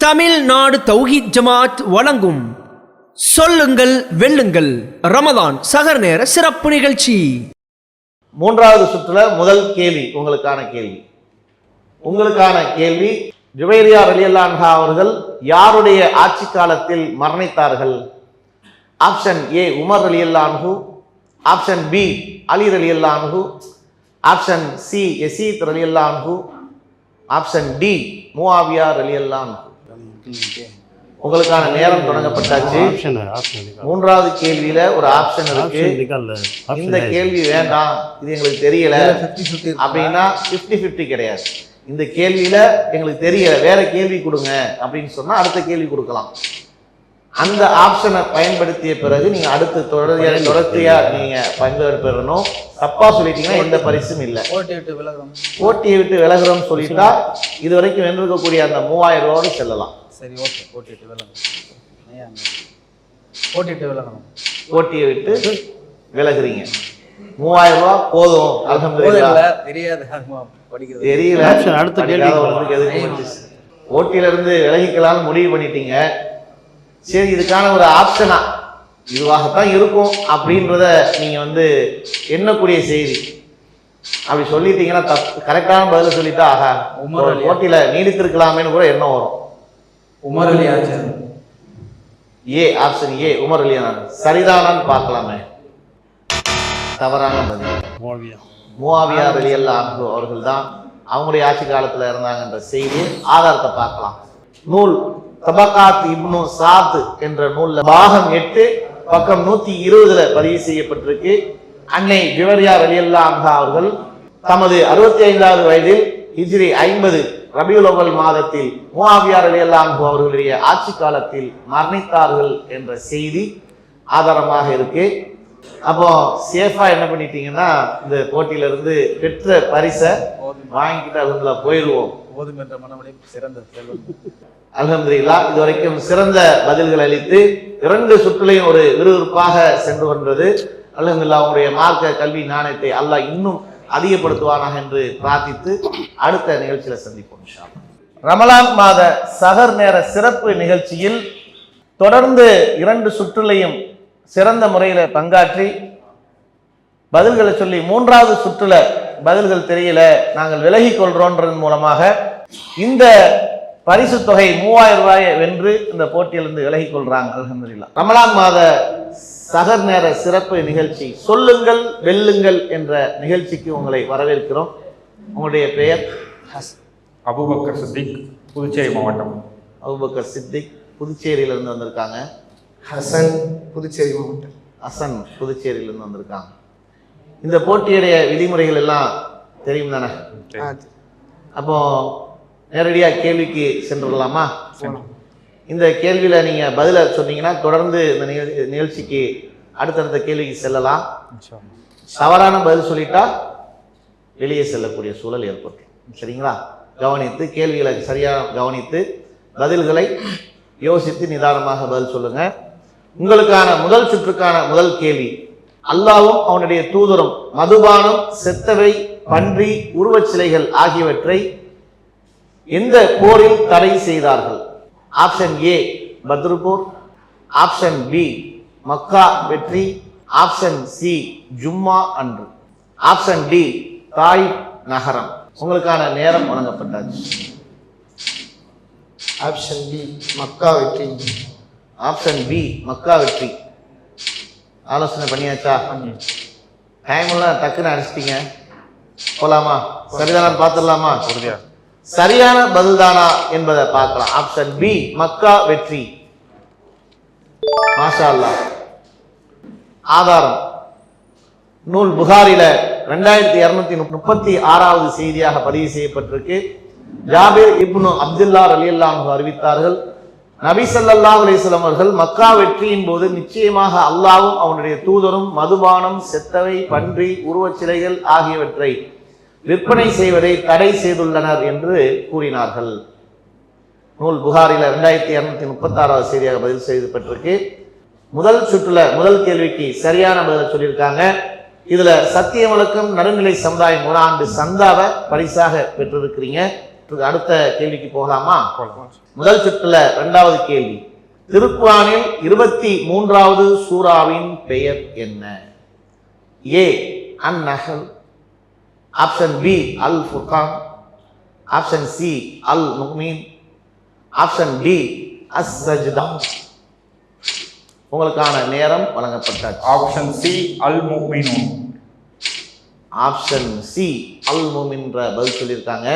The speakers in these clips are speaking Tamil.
தமிழ்நாடு தௌஹீத் ஜமாத் வழங்கும் சொல்லுங்கள் வெல்லுங்கள் ரமதான் சஹர் நேர சிறப்பு நிகழ்ச்சி. மூன்றாவது சுற்றுல முதல் கேள்வி உங்களுக்கான கேள்வி ஜுவைரியா ரலியல்லாஹு அன்ஹா அவர்கள் யாருடைய ஆட்சி காலத்தில் மரணித்தார்கள்? ஆப்ஷன் ஏ உமர் ரலியல்லாஹு அன்ஹு, ஆப்ஷன் பி அலி ரலியல்லாஹு அன்ஹு, ஆப்ஷன் சி யஸீத் ரலியல்லாஹு அன்ஹு, ஆப்ஷன் டி முஆவியா ரலியல்லாஹு அன்ஹு. உங்களுக்கான நேரம் தொடங்கப்பட்டாச்சு. மூன்றாவது கேள்வியில ஒரு ஆப்ஷன் இருக்கு. இந்த கேள்வி வேண்டாம், இது எங்களுக்கு தெரியல அப்படின்னா 50-50 கிடையாது. இந்த கேள்வியில எங்களுக்கு தெரியல, வேற கேள்வி கொடுங்க அப்படின்னு சொன்னா அடுத்த கேள்வி கொடுக்கலாம். அந்த ஆப்ஷனை பயன்படுத்திய பிறகு நீங்க அடுத்து தொடர்ச்சியா நீங்க பங்கெடுப்பணும். தப்பா சொல்லிட்டீங்கன்னா எந்த பரிசும் இல்லை. போட்டியை விட்டு விலகுறோம் சொல்லிட்டா இது வரைக்கும் வென்றிருக்கக்கூடிய அந்த 3000 ரூபாயோடு செல்லலாம். சரி, ஓகே. போட்டியை விட்டு விலகுறீங்க. 3000 ரூபாய் போதும். அல்ஹம்துலில்லாஹ். தெரியல. அடுத்த கேள்வி போட்டியில இருந்து விலகிக்கலாம்னு முடிவு பண்ணிட்டீங்க. சரி, இதுக்கான ஒரு ஆப்ஷனா இதுவாகத்தான் இருக்கும் அப்படின்றத நீங்க எண்ணக்கூடிய செய்தி. அப்படி சொல்லிட்டீங்கன்னா தப்பு, கரெக்டான பதில சொல்லிட்டா ஆகா போட்டியில நீடித்திருக்கலாமேன்னு கூட எண்ணம் வரும். உமர் அலி ஆச்சார். A, option A Umar Ali சரிதானான்னு பார்க்கலாமே. தவறான பதில். முஆவியா ரலியல்லாஹு அன்ஹு அவர்கள் தான் அவங்களுடைய ஆட்சி காலத்துல இருந்தாங்கன்ற செய்தி. ஆதாரத்தை பார்க்கலாம். நூல் தபகாத் இப்னு சாத் என்ற நூல்ல பாகம் 8 பக்கம் 120 பதிவு செய்யப்பட்டிருக்கு. அன்னை ஜுவைரியா ரலியல்லாஹு அன்ஹா அவர்கள் தமது 65வது வயதில் ஹிஜ்ரி 50 ரபியுல் அவ்வல் மாதத்தில் முஆவியா ரலியல்லாஹு அன்ஹு அவர்களுடைய ஆட்சி காலத்தில் மரணித்தார்கள் என்ற செய்தி ஆதாரமாக இருக்கு. அப்போ சேஃபா என்ன பண்ணிட்டீங்கன்னா இந்த போட்டியில இருந்து பெற்ற பரிசை வாங்கிக்கிட்டு அதுல போயிடுவோம். அல்ஹம்துலில்லாஹ். இதுவரைக்கும் சிறந்த பதில்கள் அளித்து 2 சுற்றுலையும் ஒரு விறுவிறுப்பாக சென்று கொண்டது. அல்ஹம்துலில்லாஹ். அவங்களுடைய மார்க்க கல்வி நாணயத்தை அல்லாஹ் இன்னும் அதிகப்படுத்துவானாக என்று பிரார்த்தித்து அடுத்த நிகழ்ச்சியில சந்திப்போம் இன்ஷா அல்லாஹ். ரமலான் மாத சஹர் நேர சிறப்பு நிகழ்ச்சியில் தொடர்ந்து 2 சுற்றுலையும் சிறந்த முறையில பங்காற்றி பதில்களை சொல்லி 3வது சுற்றுல பதில்கள் தெரியல, நாங்கள் விலகி கொள்றோன்றதன் மூலமாக இந்த பரிசு தொகை 3000 ரூபாயை வென்று இந்த போட்டியிலிருந்து விலகி கொள்றாங்க. அல்ஹம்துலில்லாஹ். ரமலான் மாத சஹர் நேர சிறப்பு நிகழ்ச்சி சொல்லுங்கள் வெல்லுங்கள் என்ற நிகழ்ச்சிக்கு உங்களை வரவேற்கிறோம். உங்களுடைய பெயர்? அபூபக்கர் சித்திக், புதுச்சேரி மாவட்டம். அபூபக்கர் சித்திக் புதுச்சேரியிலிருந்து வந்திருக்காங்க. ஹசன், புதுச்சேரி மாவட்டம். ஹசன் புதுச்சேரியிலிருந்து வந்திருக்காங்க. இந்த போட்டியுடைய விதிமுறைகள் எல்லாம் தெரியும் தானே? அப்போ நேரடியாக கேள்விக்கு சென்றுடலாமா? இந்த கேள்வியில் நீங்கள் பதிலை சொன்னீங்கன்னா தொடர்ந்து இந்த நிகழ்ச்சிக்கு அடுத்தடுத்த கேள்விக்கு செல்லலாம். தவறான பதில் சொல்லிட்டா வெளியே செல்லக்கூடிய சூழல் ஏற்படும். சரிங்களா? கவனித்து கேள்விகளை சரியாக கவனித்து பதில்களை யோசித்து நிதானமாக பதில் சொல்லுங்க. உங்களுக்கான முதல் சுற்றுக்கான முதல் கேள்வி, அல்லாஹ்வும் அவனுடைய தூதரும் மதுபானம், செத்தவை, பன்றி, உருவச் சிலைகள் ஆகியவற்றை எந்த போரில் தடை செய்தார்கள்? ஆப்ஷன் ஏ பத்ரு போர், ஆப்ஷன் பி மக்கா வெற்றி, ஆப்ஷன் சி ஜும்மா அன்று, ஆப்ஷன் டி தாயிப் நகரம். உங்களுக்கான நேரம் வழங்கப்பட்டாச்சு. ஆப்ஷன் பி மக்கா வெற்றி. ஆப்ஷன் பி மக்கா வெற்றி. ஆலோசனை பண்ணியாச்சா? டைம் எல்லாம் டக்குன்னு அடிச்சிட்டீங்க. போலாமா? சரிதானா பார்த்துடலாமா? சரியான பதில் தானா என்பதை பார்க்கலாம். ஆப்ஷன் பி மக்கா வெற்றி. மாஷா அல்லாஹ். ஆதாரம் நூல் புகாரில 2236வது செய்தியாக பதிவு செய்யப்பட்டிருக்கு. ஜாபிர் இப்னு அப்துல்லா ரலியல்லாஹு அன்ஹு அறிவித்தார்கள், நபி ஸல்லல்லாஹு அலைஹி வஸல்லம் அவர்கள் மக்கா வெற்றியின் போது நிச்சயமாக அல்லாஹ்வும் அவனுடைய தூதரும் மதுபானம், செத்தவை, பன்றி, உருவச் சிலைகள் ஆகியவற்றை விற்பனை செய்வதை தடை செய்துள்ளனர் என்று கூறினார்கள். நூல் புகாரில 2236வது செய்தியாக பதில் செய்யப்பட்டிருக்கு. முதல் சுற்றுல முதல் கேள்விக்கு சரியான பதிலை சொல்லியிருக்காங்க. இதுல சத்திய வழக்கம் நடுநிலை சமுதாயம் 1 ஆண்டு சந்தாவை பரிசாக பெற்றிருக்கிறீங்க. அடுத்த கேள்விக்கு போகலாமா? போகலாம். முதல் சுற்றுல 2வது கேள்வி. திருக்குர்ஆனில் 23வது சூராவின் பெயர் என்ன? ஏ அன்-நஹல், ஆப்ஷன் பி அல் ஃபுர்கான், ஆப்ஷன் சி அல் முஃமின், ஆப்ஷன் டி அஸ்-சஜ்தா. உங்களுக்கான நேரம் வழங்கப்பட்டாச்சு. ஆப்ஷன் சி அல் முஃமினூன். ஆப்ஷன் சி அல் முஃமின்ற பதில் சொல்லியிருக்காங்க.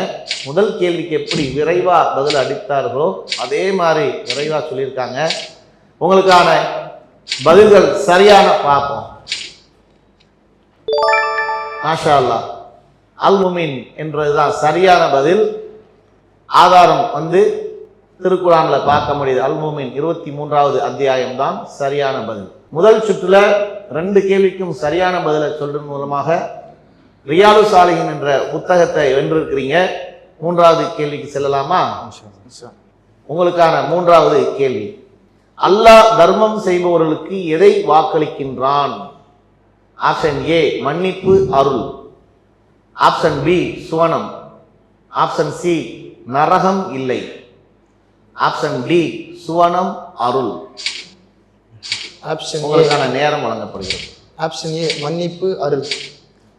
முதல் கேள்விக்கு எப்படி விரைவா பதில் அளித்தார்களோ அதே மாதிரி விரைவா சொல்லியிருக்காங்க. உங்களுக்கான பதில்கள் சரியான பார்ப்போம். மாஷா அல்லாஹ், அல் முஃமின் என்றதுதான் சரியான பதில். ஆதாரம் திருக்குர்ஆன்ல பார்க்க முடியுது. அல் முஃமின் 23வது அத்தியாயம் தான் சரியான பதில். முதல் சுற்றுல 2 கேள்விக்கும் சரியான பதிலை சொல்றது மூலமாக ரியாலு சாலிஹின் என்ற புத்தகத்தை வென்றிருக்கிறீங்க. 3வது கேள்விக்கு செல்லலாமா? உங்களுக்கான 3வது கேள்வி. அல்லாஹ் தர்மம் செய்பவர்களுக்கு எதை வாக்களிக்கின்றான்? ஆப்ஷன் ஏ மன்னிப்பு அருள், ஆப்ஷன் பி சுவனம், ஆப்ஷன் சி நரகம் இல்லை, ஆப்ஷன் டி சுவனம் அருள். ஆப்ஷன் உங்களுக்கான நேரம் வழங்கப்படுகிறது. ஆப்ஷன் ஏ மன்னிப்பு அருள்.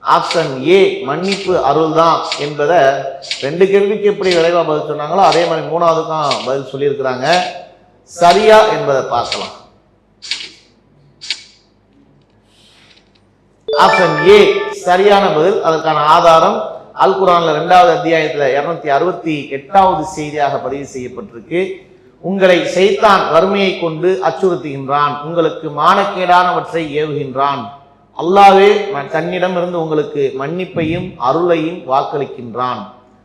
ஆப்ஷன் ஏ மன்னிப்பு அருள் தான் என்பதை 2 கேள்விக்கு எப்படி விரைவா பதில் சொன்னாங்களோ அதே மாதிரி 3வதுக்கும் பதில் சொல்லியிருக்கிறாங்க. சரியா என்பதை பார்க்கலாம். ஆப்ஷன் ஏ சரியான பதில். அதற்கான ஆதாரம் அல் குர்ஆன்ல 2வது அத்தியாயத்துல 268வது செய்தியாக பதிவு செய்யப்பட்டிருக்கு. உங்களை ஷைத்தான் வறுமையை கொண்டு அச்சுறுத்துகின்றான், உங்களுக்கு மானக்கேடானவற்றை ஏவுகின்றான். அல்லாஹ்வே தன்னிடமிருந்து உங்களுக்கு மன்னிப்பையும் அருளையும் வாக்களிக்கின்றான்.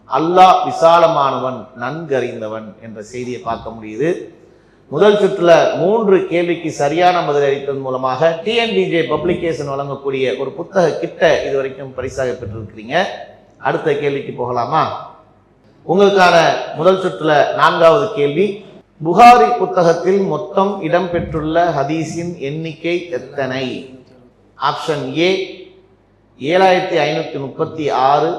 அல்லாஹ் விசாலமானவன், நன்கறிந்தவன் என்ற செய்தியை பார்க்க முடியுது. முதல் சுற்றுல 3 கேள்விக்கு சரியான பதில் அளித்ததன் மூலமாக டிஎன்பிஜே பப்ளிகேஷன் வழங்கக்கூடிய ஒரு புத்தக கிட்ட இதுவரைக்கும் பரிசாக பெற்றிருக்கிறீங்க. அடுத்த கேள்விக்கு போகலாமா? உங்களுக்கான முதல் சுற்றுல 4வது கேள்வி. புகாரி புத்தகத்தில் மொத்தம் இடம்பெற்றுள்ள ஹதீஸின் எண்ணிக்கை எத்தனை? Option A 7536,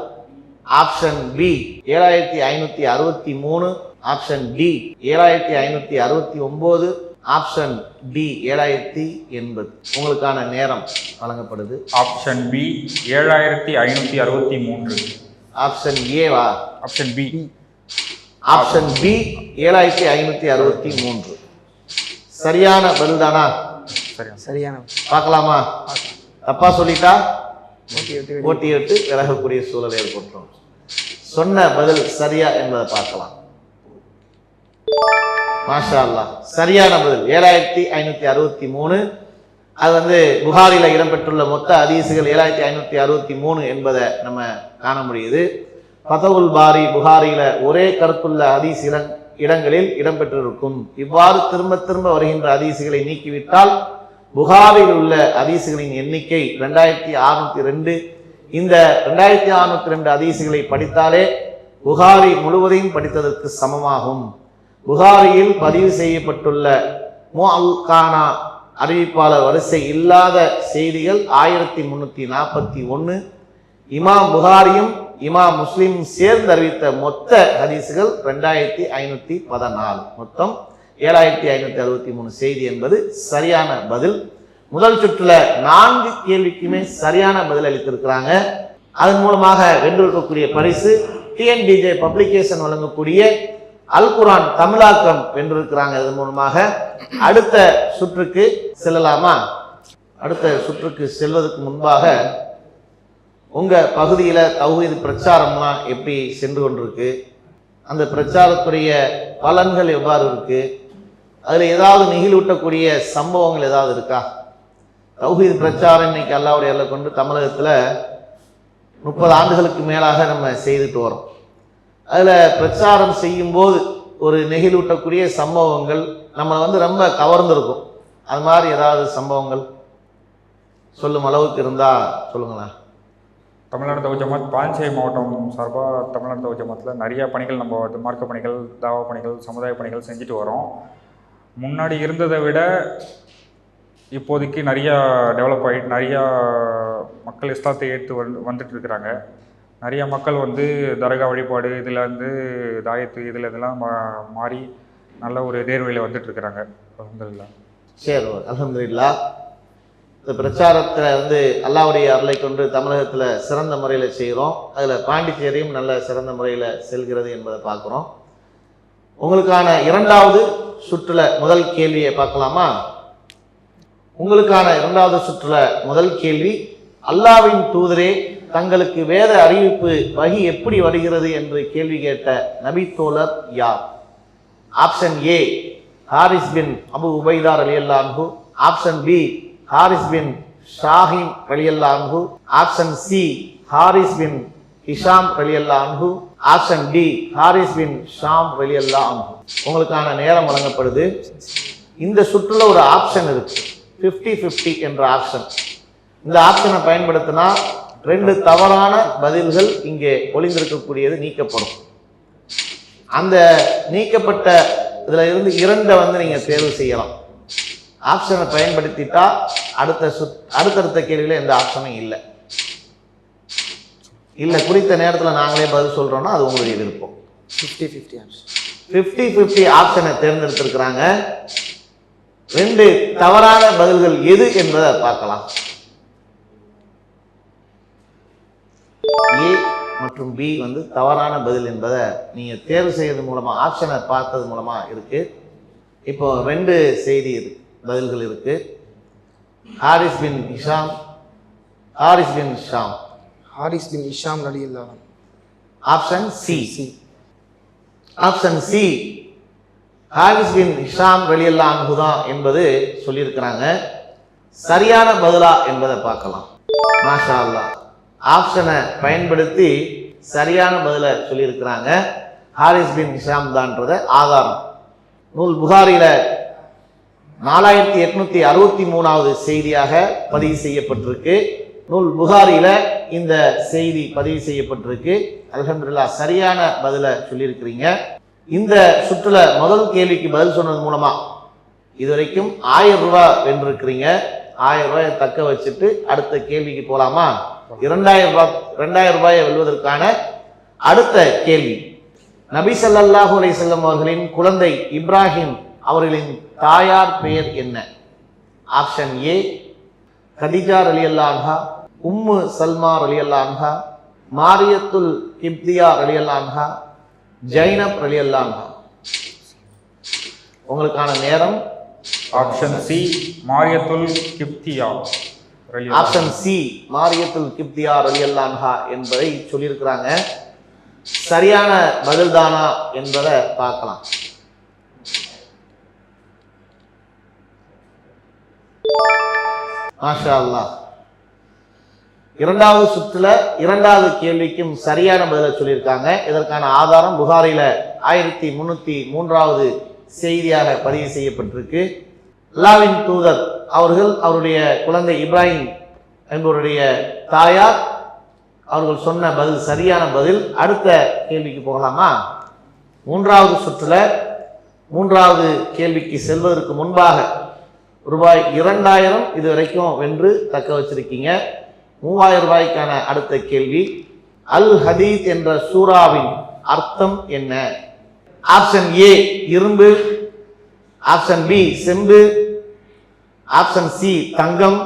option B 7563, option D 7569, option D 7080. உங்களுக்கான நேரம் வழங்கப்படுது. Option B 7563. ஆப்ஷன் ஏவா? Option B. ஆப்ஷன் பி 7563 சரியான பதில் தானா? சரியான. பார்க்கலாமா? தப்பா சொல்லிட்டா ஓட்டி விட்டு விலகக்கூடிய சூழல் ஏற்பட்டுரும். சொன்ன பதில் சரியா என்பதை பார்க்கலாம். மாஷா அல்லாஹ், சரியான பதில் 7563. அது புகாரில இடம்பெற்றுள்ள மொத்த ஹதீஸுகள் 7563 என்பதை நம்ம காண முடியுது. ஃபதவுல் பாரி புகாரில ஒரே கருத்துள்ள ஹதீஸ் இடங்களில் இடம்பெற்றிருக்கும். இவ்வாறு திரும்ப திரும்ப வருகின்ற ஹதீஸுகளை நீக்கிவிட்டால் புகாரில் உள்ள ஹதீஸுகளின் எண்ணிக்கை 2602. இந்த 2602 ஹதீஸுகளை படித்தாலே புகாரி முழுவதையும் படித்ததற்கு சமமாகும். புகாரியில் பதிவு செய்யப்பட்டுள்ள முஅல்கானா அறிவிப்பாளர் வரிசை இல்லாத செய்திகள் 1341. இமாம் புகாரியும் இமாம் முஸ்லிம் சேர்ந்து அறிவித்த மொத்த ஹதீஸுகள் 2514. மொத்தம் 7563 செய்தி என்பது சரியான பதில். முதல் சுற்றுல 4 கேள்விக்குமே சரியான பதில் அளித்திருக்கிறாங்க. அதன் மூலமாக வென்றிருக்கக்கூடிய பரிசு டிஎன்பிஜே பப்ளிகேஷன் வழங்கக்கூடிய அல் குர்ஆன் தமிழாக்கம் வென்றிருக்கிறாங்க. இதன் மூலமாக அடுத்த சுற்றுக்கு செல்லலாமா? அடுத்த சுற்றுக்கு செல்வதற்கு முன்பாக உங்க பகுதியில தௌஹீத் பிரச்சாரம்லாம் எப்படி சென்று கொண்டிருக்கு, அந்த பிரச்சாரத்துடைய பலன்கள் எவ்வாறு இருக்கு, அதுல ஏதாவது நெகிழ்வூட்டக்கூடிய சம்பவங்கள் ஏதாவது இருக்கா? தௌஹீத் பிரச்சாரம் இன்னைக்கு அல்லாஹ்வுடைய அருளை கொண்டு தமிழகத்துல 30 ஆண்டுகளுக்கு மேலாக நம்ம செய்துட்டு வரோம். அதுல பிரச்சாரம் செய்யும் போது ஒரு நெகிழ்வூட்டக்கூடிய சம்பவங்கள் நம்மளை ரொம்ப கவர்ந்திருக்கும். அது மாதிரி ஏதாவது சம்பவங்கள் சொல்லும் அளவுக்கு இருந்தா சொல்லுங்களேன். தமிழ்நாடு தௌஹீத் ஜமாத் பாஞ்சாய் மாவட்டம் சார்பாக தமிழ்நாடு தௌஹீத் ஜமாத்தில் நிறைய பணிகள் நம்ம மார்க்க பணிகள், தாவா பணிகள், சமுதாய பணிகள் செஞ்சுட்டு வரோம். முன்னாடி இருந்ததை விட இப்போதைக்கு நிறையா டெவலப் ஆகிட்டு நிறையா மக்கள் இஸ்லாத்தை ஏற்று வந்துட்டு இருக்கிறாங்க. நிறைய மக்கள் வந்து தர்கா வழிபாடு இதில் வந்து தாயத்து இதில் இதெல்லாம் மாறி நல்ல ஒரு நேர்வழியில் வந்துட்டு இருக்கிறாங்க. அல்ஹம்துலில்லாஹ். சரி, அல்ஹம்துலில்லாஹ். இந்த பிரச்சாரத்தில் வந்து அல்லாஹ்வுடைய அருளை கொண்டு தமிழகத்தில் சிறந்த முறையில் செய்கிறோம். அதில் பாண்டிச்சேரியும் நல்ல சிறந்த முறையில் செல்கிறது என்பதை பார்க்குறோம். உங்களுக்கான இரண்டாவது சுற்றுல முதல் கேள்வியை பார்க்கலாமா? உங்களுக்கான இரண்டாவது சுற்றுல முதல் கேள்வி, அல்லாஹ்வின் தூதரே தங்களுக்கு வேத அறிவிப்பு வஹி எப்படி வருகிறது என்று கேள்வி கேட்ட நபி தோழர் யார்? ஆப்ஷன் ஏ ஹாரிஸ் பின் அபு உபைதா ரலியல்லாஹு அன்ஹு, ஆப்ஷன் பி ஹாரிஸ் பின் ஷாஹிம் ரலியல்லாஹு அன்ஹு, ஆப்ஷன் சி ஹாரிஸ் பின் ஹிஷாம் ரலியல்லாஹு அன்ஹு, ஆப்ஷன் டி ஹாரிஸ் பின் ஷாம் ரலியல்லாஹு அன்ஹு. உங்களுக்கான நேரம் வழங்கப்படுது. இந்த சுற்றுல ஒரு ஆப்ஷன் இருக்கு, 50-50 என்ற ஆப்ஷன். இந்த ஆப்ஷனை பயன்படுத்தினா 2 தவறான பதில்கள் இங்கே ஒளிந்திருக்கக்கூடியது நீக்கப்படும். அந்த நீக்கப்பட்ட இதுல இருந்து 2 வந்து நீங்க தேர்வு செய்யலாம். ஆப்ஷனை பயன்படுத்திட்டா அடுத்தடுத்த கேள்வியில எந்த ஆப்ஷனும் இல்லை. குறித்த நேரத்தில் நாங்களே பதில் சொல்றோம்னா அது உங்களுடைய விருப்பம். 50-50 ஆப்ஷனை தேர்ந்தெடுத்திருக்கிறாங்க. 2 தவறான பதில்கள் எது என்பதை பார்க்கலாம். ஏ மற்றும் பி வந்து தவறான பதில் என்பதை நீங்க தேர்வு செய்யறது மூலமா, ஆப்ஷனை பார்த்தது மூலமா இருக்கு. இப்போ 2 செய்தி பதில்கள் இருக்கு. ஹாரிஸ் பின் ஹிஷாம், ஹாரிஸ் பின் ஷாம். ஹாரிஸ் பின் ஹிஷாம் ரலியல்லாஹு அன்ஹு. Option C. ஆப்ஷன் சி ஹாரிஸ் பின் ஹிஷாம் ரலியல்லாஹு அன்ஹு தான் என்பது சொல்லியிருக்கிறாங்க. சரியான பதிலா என்பதை பார்க்கலாம். மாஷா அல்லாஹ், ஆப்ஷனை பயன்படுத்தி சரியான பதிலை சொல்லியிருக்கிறாங்க. ஹாரிஸ் பின் ஹிஷாம் தான்றத ஆதாரம் நூல் புகாரில 4863வது செய்தியாக பதிவு செய்யப்பட்டிருக்கு. நூல் புகாரில இந்த செய்தி பதிவு செய்யப்பட்டிருக்கு. அல்ஹம்துலில்லாஹ், சரியான பதிலை சொல்லியிருக்கிறீங்க. இந்த சுற்றுல முதல் கேள்விக்கு பதில் சொன்னது மூலமா இதுவரைக்கும் 1000 ரூபாய் வென்றிருக்கிறீங்க. 1000 ரூபாயை தக்க வச்சுட்டு அடுத்த கேள்விக்கு போலாமா? 2000 ரூபாயை வெல்வதற்கான அடுத்த கேள்வி, நபி ஸல்லல்லாஹு அலைஹி வஸல்லம் அவர்களின் குழந்தை இப்ராஹிம் அவர்களின் தாயார் பெயர் என்ன? ஆப்ஷன் ஏ கதீஜா ரலியல்லாஹு அன்ஹா, உம்மு சல்மா ரலியல்லாஹு அன்ஹா, மாரியத்துல் கிப்தியா ரலியல்லாஹு அன்ஹா, ஜைனப் ரலியல்லாஹு அன்ஹா. உங்களுக்கான நேரம். ஆப்ஷன் சி மாரியத்துல் கிப்தியா. ஆப்ஷன் சி மாரியத்துல் கிப்தியா ரலியல்லாஹு அன்ஹா என்பதை சொல்லியிருக்கிறாங்க. சரியான பதில் தானா என்பதை பார்க்கலாம். மாஷா அல்லாஹ், இரண்டாவது சுற்றுல இரண்டாவது கேள்விக்கும் சரியான பதிலை சொல்லியிருக்காங்க. இதற்கான ஆதாரம் புகாரில 1303வது செய்தியாக பதிவு செய்யப்பட்டிருக்கு. அல்லாஹ்வின் தூதர் அவர்கள் அவருடைய குழந்தை இப்ராஹிம் என்பவருடைய தாயார் அவர்கள் சொன்ன பதில் சரியான பதில். அடுத்த கேள்விக்கு போகலாமா? மூன்றாவது சுற்றுல மூன்றாவது கேள்விக்கு செல்வதற்கு முன்பாக ரூபாய் 2000 இதுவரைக்கும் வென்று தக்க வச்சிருக்கீங்க. 3000 ரூபாய்க்கான அடுத்த கேள்வி, அல் ஹதீத் என்ற சூறாவின் அர்த்தம் என்ன? ஆப்ஷன் ஏ இரும்பு, ஆப்ஷன் பி செம்பு, ஆப்ஷன் சி தங்கம்,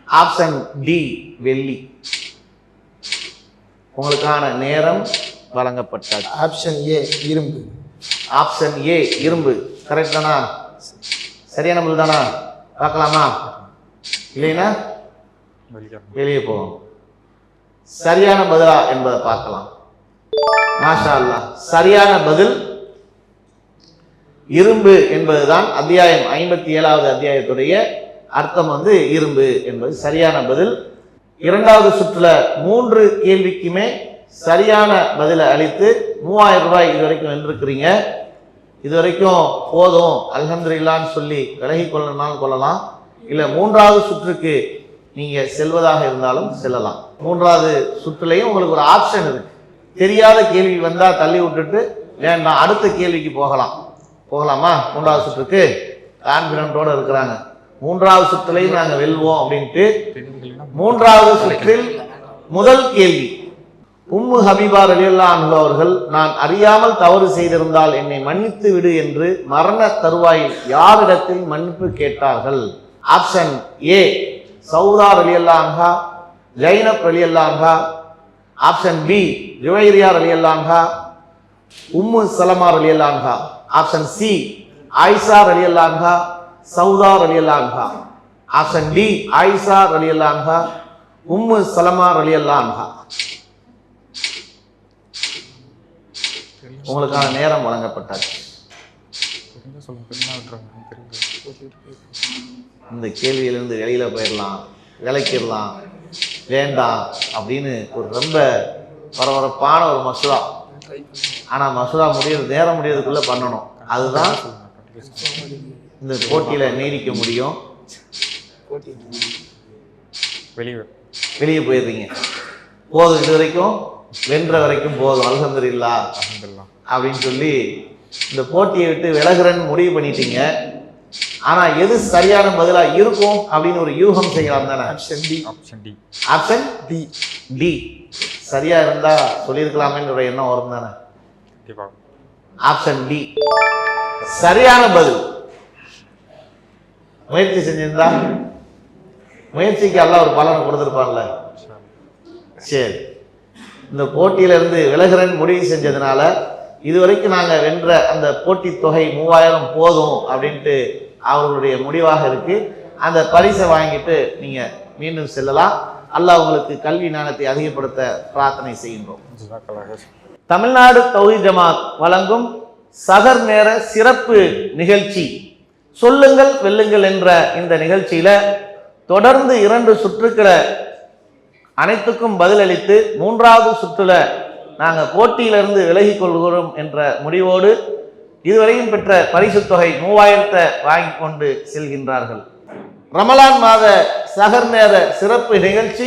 ஆப்ஷன் டி வெள்ளி. உங்களுக்கான நேரம் வழங்கப்பட்டது. ஆப்ஷன் ஏ இரும்பு. ஆப்ஷன் ஏ இரும்பு கரெக்ட் தானா? சரியான பதில் தானா? பார்க்கலாமா? இல்லைன்னா வெளியே போவோம். சரியான பதிலா என்பதை பார்க்கலாம். மாஷா அல்லாஹ், சரியான பதில் இரும்பு என்பதுதான். அத்தியாயம் 57வது அத்தியாயத்துடைய அர்த்தம் வந்து இரும்பு என்பது சரியான பதில். இரண்டாவது சுற்றுல 3 கேள்விக்குமே சரியான பதிலை அளித்து 3000 ரூபாய் இதுவரைக்கும் வென்றிருக்கிறீங்க. இதுவரைக்கும் போதும் அல்ஹம்துலில்லாஹ்னு சொல்லி விலகி கொள்ளனாலும் கொள்ளலாம், இல்லை 3வது சுற்றுக்கு நீங்க செல்வதாக இருந்தாலும் செல்லலாம். 3வது சுற்றுலையும் உங்களுக்கு ஒரு ஆப்ஷன் இருக்கு. தெரியாத கேள்வி வந்தா தள்ளி விட்டுட்டு வேண்டாம் அடுத்த கேள்விக்கு போகலாமா? 3வது சுற்றுக்கு கான்பிடன்டோட இருக்கிறாங்க. 3வது சுற்றுலையும் நாங்கள் வெல்வோம் அப்படின்ட்டு 3வது சுற்றில் முதல் கேள்வி உம்மு ஹபீபா ரலியல்லாஹு அன்ஹா அவர்கள் நான் அறியாமல் தவறு செய்திருந்தால் என்னை மன்னித்து விடு என்று மரண தருவாயில் யாரிடத்தில் மன்னிப்பு கேட்டார்கள்? ஆப்ஷன் ஏ சௌதா ரலியல்லாஹு அன்ஹா, ஜைனப் ரலியல்லாஹு அன்ஹா. ஆப்ஷன் பி ஜுவைரியா ரலியல்லாஹு அன்ஹா, உம்மு சலமா ரலியல்லாஹு அன்ஹா. ஆப்ஷன் சி ஆயிஷா ரலியல்லாஹு அன்ஹா, சௌதா ரலியல்லாஹு அன்ஹா. ஆப்ஷன் டி ஆயிஷா ரலியல்லாஹு அன்ஹா, உம்மு சலமா ரலியல்லாஹு அன்ஹா. உங்களுக்கான நேரம் வழங்கப்பட்டாச்சு. இந்த கேள்வியிலிருந்து வெளியில போயிடலாம், விளக்கிடலாம், வேண்டாம் அப்படின்னு ஒரு ரொம்ப பரபரப்பான ஒரு மசோதா. ஆனா மசோதா நேரம் முடியறதுக்குள்ள பண்ணணும். அதுதான் இந்த போட்டியில நீடிக்க முடியும். வெளியே போயிடுறீங்க, போதும், இது வரைக்கும் வென்ற வரைக்கும் போதும், அல்ஹம்துலில்லாஹ் அப்படின்னு சொல்லி இந்த போட்டியை விட்டு விலகுறன்னு முடிவு பண்ணிட்டீங்க. ஆனா எது சரியான பதிலா இருக்கும் அப்படின்னு ஒரு யூகம் செய்யலாம் தானே? ஆப்ஷன் டி சரியா இருந்தா சொல்லியிருக்கலாமேன்ற ஒரு எண்ணம் வரும் தானே? ஆப்ஷன் டி சரியான பதில். முயற்சி செஞ்சிருந்தா முயற்சிக்கு அல்லாஹ் ஒரு பலனை கொடுத்துருப்பான்ல. சரி, இந்த போட்டியில இருந்து விலகுறன்னு முடிவு செஞ்சதுனால இதுவரைக்கும் நாங்க வென்ற அந்த போட்டி தொகை 3000 போதும் அப்படின்ட்டு அவர்களுடைய முடிவாக இருக்கு. அந்த பரிசை வாங்கிட்டு நீங்க மீண்டும் செல்லலாம். அல்லாஹ் உங்களுக்கு கல்வி ஞானத்தை அதிகப்படுத்த பிரார்த்தனை செய்கின்றோம். தமிழ்நாடு தௌஹீத் ஜமாத் வழங்கும் சஹர் நேர சிறப்பு நிகழ்ச்சி சொல்லுங்கள் வெல்லுங்கள் என்ற இந்த நிகழ்ச்சியில தொடர்ந்து 2 சுற்றுக்களை அனைத்துக்கும் பதிலளித்து 3வது சுற்றுல நாங்கள் போட்டியிலிருந்து விலகிக் கொள்கிறோம் என்ற முடிவோடு இதுவரையும் பெற்ற பரிசு தொகை 3000 வாங்கி கொண்டு செல்கின்றார்கள். ரமலான் மாத சஹர் நேர சிறப்பு நிகழ்ச்சி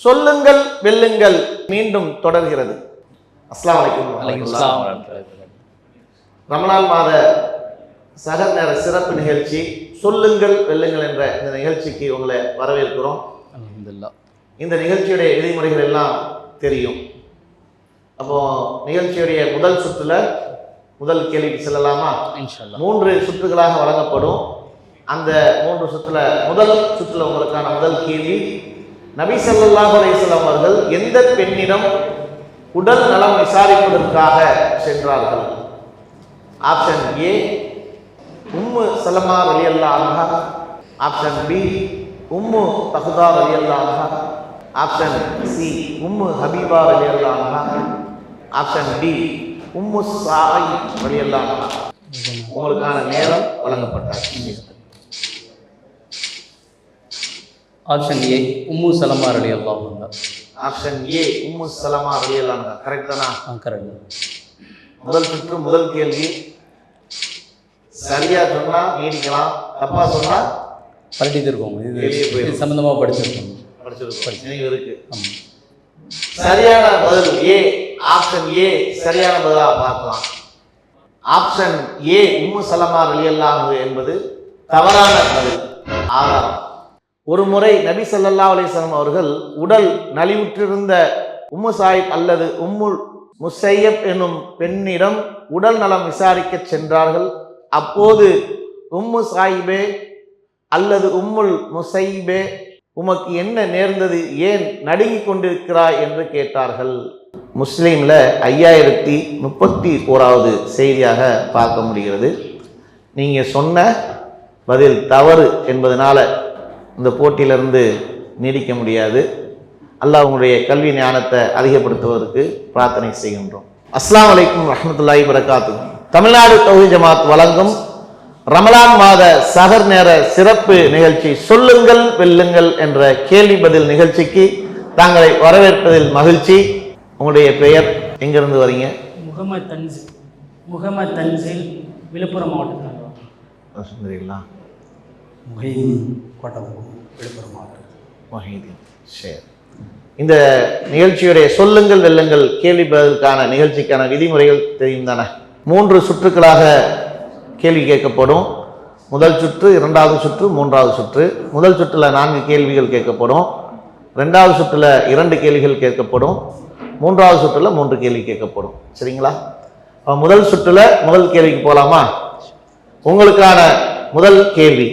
சொல்லுங்கள் வெல்லுங்கள் மீண்டும் தொடர்கிறது. அஸ்ஸலாமு அலைக்கும். ரமலான் மாத சஹர் நேர சிறப்பு நிகழ்ச்சி சொல்லுங்கள் வெல்லுங்கள் என்ற இந்த நிகழ்ச்சிக்கு உங்களை வரவேற்கிறோம். இந்த நிகழ்ச்சியுடைய விதிமுறைகள் எல்லாம் தெரியும். அப்போ நிகழ்ச்சியுடைய முதல் சுற்றுல முதல் கேள்விக்கு செல்லலாமா? 3 சுற்றுகளாக வழங்கப்படும். அந்த 3 சுற்றுல முதல் சுற்றுல உங்களுக்கான முதல் கேள்வி, நபி ஸல்லல்லாஹு அலைஹி வஸல்லம் அவர்கள் எந்த பெண்ணிடம் உடல் நலம் விசாரிப்பதற்காக சென்றார்கள்? ஆப்ஷன் ஏ உம்மு சலமா ரலியல்லாஹு அன்ஹா. ஆப்ஷன் பி உம்மு தஹ்தா ரலியல்லாஹு அன்ஹா. ஆப்ஷன் சி உம்மு ஹபீபா ரலியல்லாஹு அன்ஹா. ஆப்ஷன் டி உம்மு சாய் ரலியல்லாஹு அன்ஹா. உங்களுக்கான நேரம் வழங்கப்பட்டது. ஆப்ஷன் ஏ உம்மு சலமா ரலியல்லாஹு அன்ஹா. ஆப்ஷன் ஏ உம்மு சலமா ரலியல்லாஹு அன்ஹா. கரெக்ட் தானா? கரெக்ட். முதல் சுற்று முதல் கேள்வி. சரியா சொன்னா நீடிக்கலாம், தப்பா சொன்னா படித்திருக்கோம். இது சம்பந்தமாக படிச்சிருக்கோம். இருக்கு. சரியான பதில் ஏ. ஆப்ஷன் ஏ சரியான பதிலா பார்க்கலாம். ஆப்ஷன் ஏ உம்மு சலமா ரலியல்லாஹு அன்ஹா என்பது தவறான பதில். ஆதாரம், ஒரு முறை நபி ஸல்லல்லாஹு அலைஹி வஸல்லம் அவர்கள் உடல் நலிவுற்றிருந்த உம்மு சாயிப் அல்லது உம்முல் முஸையப் என்னும் பெண்ணிடம் உடல் நலம் விசாரிக்க சென்றார்கள். அப்போது உம்மு சாயிபே அல்லது உம்முல் முஸையிபே, உமக்கு என்ன நேர்ந்தது, ஏன் நடுங்கிக் கொண்டிருக்கிறாய் என்று கேட்டார்கள். முஸ்லீம்ல 5031வது செய்தியாக பார்க்க முடிகிறது. நீங்க சொன்ன பதில் தவறு என்பதனால இந்த போட்டியிலிருந்து நீடிக்க முடியாது. அல்லாஹ் உங்களுடைய கல்வி ஞானத்தை அதிகப்படுத்துவதற்கு பிரார்த்தனை செய்கின்றோம். அஸ்ஸலாமு அலைக்கும் வரஹ்மத்துல்லாஹி வபரகாத்துஹு. தமிழ்நாடு தௌஹீத் ஜமாத் வழங்கும் ரமலான் மாத சஹர் நேர சிறப்பு நிகழ்ச்சி சொல்லுங்கள் வெல்லுங்கள் என்ற கேள்வி பதில் நிகழ்ச்சிக்கு தாங்களை வரவேற்பதில் மகிழ்ச்சி. உங்களுடைய பெயர், எங்கிருந்து வரீங்க? முகமது தன்சில், விழுப்புரம் மாவட்டத்தில். விழுப்புரம் மாவட்டம். சரி, இந்த நிகழ்ச்சியுடைய சொல்லுங்கள் வெல்லுங்கள் கேள்வி பதிலுக்கான நிகழ்ச்சிக்கான விதிமுறைகள் தெரியும் தானே? 3 சுற்றுக்களாக கேள்வி கேட்கப்படும். முதல் சுற்று, 2வது சுற்று, 3வது சுற்று. முதல் சுற்றுல 4 கேள்விகள் கேட்கப்படும். 2வது சுற்றுல 2 கேள்விகள் கேட்கப்படும். மூன்றாவது சுற்றுல 3 கேள்வி கேட்கப்படும். சரிங்களா? முதல் சுற்றுல முதல் கேள்விக்கு போலாமா? உங்களுக்கான முதல் கேள்வி,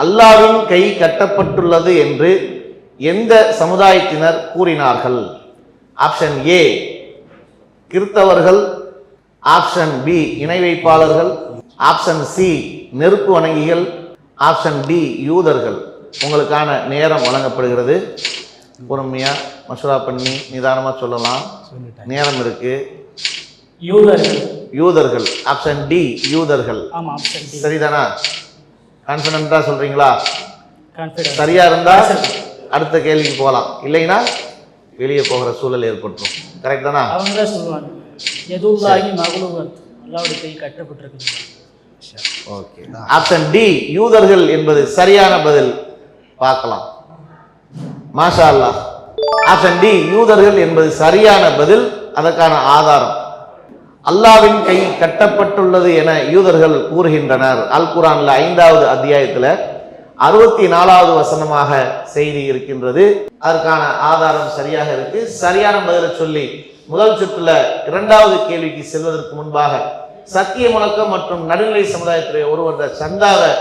அல்லாஹ்வின் கை கட்டப்பட்டுள்ளது என்று எந்த சமுதாயத்தினர் கூறினார்கள்? ஆப்ஷன் ஏ கிறிஸ்தவர்கள், ஆப்ஷன் பி இணை வைப்பாளர்கள், ஆப்ஷன் சி நெருப்பு வணங்கிகள், ஆப்ஷன் டி யூதர்கள். உங்களுக்கான நேரம் வழங்கப்படுகிறது. பொறுமையா மசூரா பண்ணி நிதானமா சொல்லலாம். நேரம் இருக்கு. யூதர்கள். யூதர்கள். ஆப்ஷன் டி யூதர்கள். ஆமா, ஆப்ஷன் டி. சரிதானா? கான்ஃபிடென்ட்டா சொல்றீங்களா? கான்ஃபிடன்ஸ். சரியா இருந்தா அடுத்த கேள்விக்கு போகலாம், இல்லைன்னா வெளியே போகிற சூழல் ஏற்பட்டுரும். கரெக்ட் தானா? அவங்க தான் சொல்லுவாங்க யதுல்லாஹி மக்லூபத், அல்லாஹ்வுடைய கை கட்டப்பட்டிருக்கு. ஓகே. ஆப்ஷன் டி யூதர்கள் என்பது சரியான பதில். பார்க்கலாம். மாஷா அல்லாஹ். ஆப்ஷன் டி யூதர்கள் என்பது சரியான பதில். அதற்கான ஆதாரம், அல்லாஹ்வின் கை கட்டப்பட்டுள்ளது என யூதர்கள் கூறுகின்றனர். அல் குர்ஆன்ல 5வது அத்தியாயத்துல 64வது வசனமாக செய்தி இருக்கின்றது. அதற்கான ஆதாரம் சரியாக இருக்கு. சரியான பதிலை சொல்லி முதல் சுற்றுல 2வது கேள்விக்கு செல்வதற்கு முன்பாக சத்திய முழக்கம் மற்றும் நடுநிலை சமுதாயத்துடைய ஒருவருடைய சந்தாவை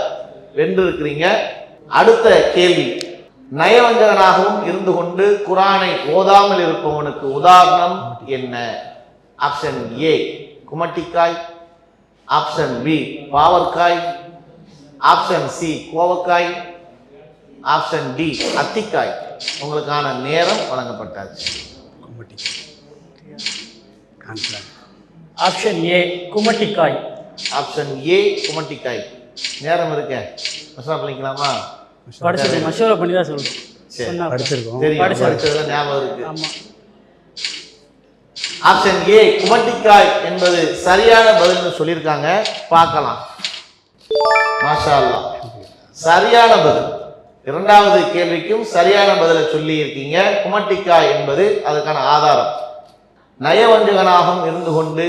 வென்றிருக்கிறீங்க. அடுத்த கேள்வி, நயவஞ்சகனாகவும் இருந்து கொண்டு குர்ஆனை ஓதாமல் இருப்பவனுக்கு உதாரணம் என்ன? ஆப்ஷன் ஏ குமட்டிக்காய், ஆப்ஷன் பி பாவற்காய், ஆப்ஷன் சி கோவக்காய், ஆப்ஷன் டி அத்திக்காய். உங்களுக்கான நேரம் வழங்கப்பட்டாச்சு. ஆப்ஷன் ஏ குமட்டிக்காய். Option A குமட்டிக்காய். நேரம் இருக்க மசூரா பண்ணிக்கலாமா? படிச்சது மஷூரா பண்ணி தான் சொல்றேன். சரி, படிச்சிருக்கோம். தெரியும், படிச்சதுல ஞாபகம் இருக்கு. ஆமா. ஆப்ஷன் ஏ குமட்டிக்காய் என்பது சரியான பதில்னு சொல்லியிருக்காங்க. பார்க்கலாம். மாஷா அல்லாஹ், சரியான பதில். 2வது கேள்விக்கும் சரியான பதிலை சொல்லி இருக்கீங்க. குமட்டிக்காய் என்பது அதுக்கான ஆதாரம். நயவஞ்சகனாகவும் இருந்து கொண்டு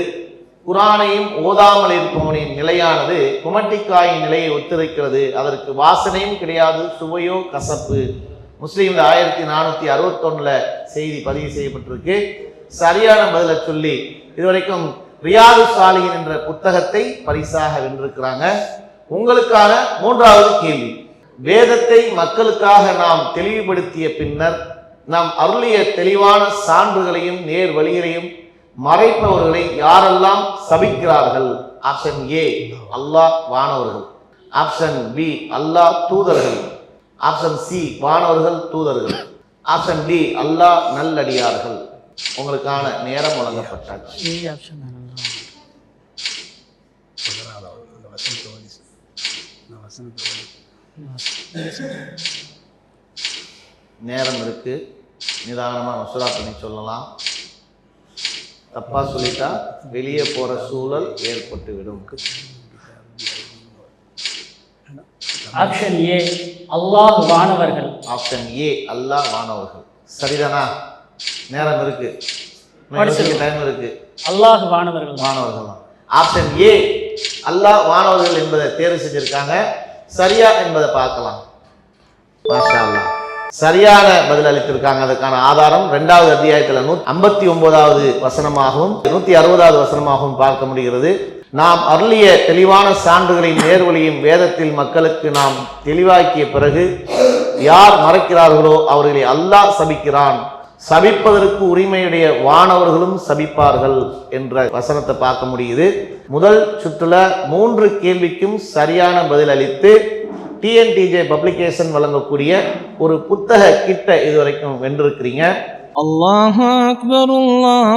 குர்ஆனையும் ஓதாமல் இருப்பவனின் நிலையானது குமட்டிக்காயின் நிலையை ஒத்திருக்கிறது. அதற்கு வாசனையும் கிடையாது, சுவையோ கசப்பு. முஸ்லீம்ல 1461 செய்தி பதிவு செய்யப்பட்டிருக்கு. சரியான பதிலை சொல்லி இதுவரைக்கும் ரியாது சாலிஹின் என்ற புத்தகத்தை பரிசாக வென்றிருக்கிறாங்க. உங்களுக்கான 3வது கேள்வி, வேதத்தை மக்களுக்காக நாம் தெளிவுபடுத்திய பின்னர் நாம் அருளிய தெளிவான சான்றுகளையும் நேர் வழிகளையும் மறைப்பவர்களை யாரெல்லாம் சபிக்கிறார்கள்? ஆப்ஷன் ஏ அல்லாஹ் வானவர்கள், ஆப்ஷன் பி அல்லாஹ் தூதர்கள், ஆப்ஷன் சி வானவர்கள் தூதர்கள், ஆப்ஷன் டி அல்லாஹ் நல்லடியார்கள். உங்களுக்கான நேரம் வழங்கப்பட்டாச்சு. நேரம் இருக்கு. நிதானமா மசூரா பண்ணி சொல்லலாம். தப்பா சொல்லிட்டா வெளியே போற சூழல் ஏற்பட்டு விடும். ஆப்ஷன் ஏ அல்லாஹ் வானவர்கள். ஆப்ஷன் ஏ அல்லாஹ் வானவர்கள். சரிதானா? நேரம் இருக்கு, டைம் இருக்கு. அல்லாஹ் வானவர்கள். வானவர்கள் தான். ஆப்ஷன் ஏ அல்லாஹ் வானவர்கள் என்பதை தேர்வு செஞ்சிருக்காங்க. சரியா என்பதை பார்க்கலாம். மாஷா அல்லாஹ், சரியான பதில் அளித்திருக்காங்க. அதுக்கான ஆதாரம் 2வது அத்தியாயத்தில் 159வது வசனமாகவும் 160வது வசனமாகவும் பார்க்க முடிகிறது. நாம் அருளிய தெளிவான சான்றுகளின் நேர்வழியும் வேதத்தில் மக்களுக்கு நாம் தெளிவாக்கிய பிறகு யார் மறைக்கிறார்களோ அவர்களை அல்லாஹ் சபிக்கிறான். சபிப்பதற்கு உரிமையுடைய வானவர்களும் சபிப்பார்கள் என்ற வசனத்தை பார்க்க முடியுது. முதல் சுற்றுல 3 கேள்விக்கும் சரியான பதில் அளித்து டிஎன்டிஜே பப்ளிகேஷன் வழங்கக்கூடிய ஒரு புத்தக கிட்ட இதுவரைக்கும் வென்றிருக்கிறீங்க. அல்லாஹு அக்பர் அல்லாஹ்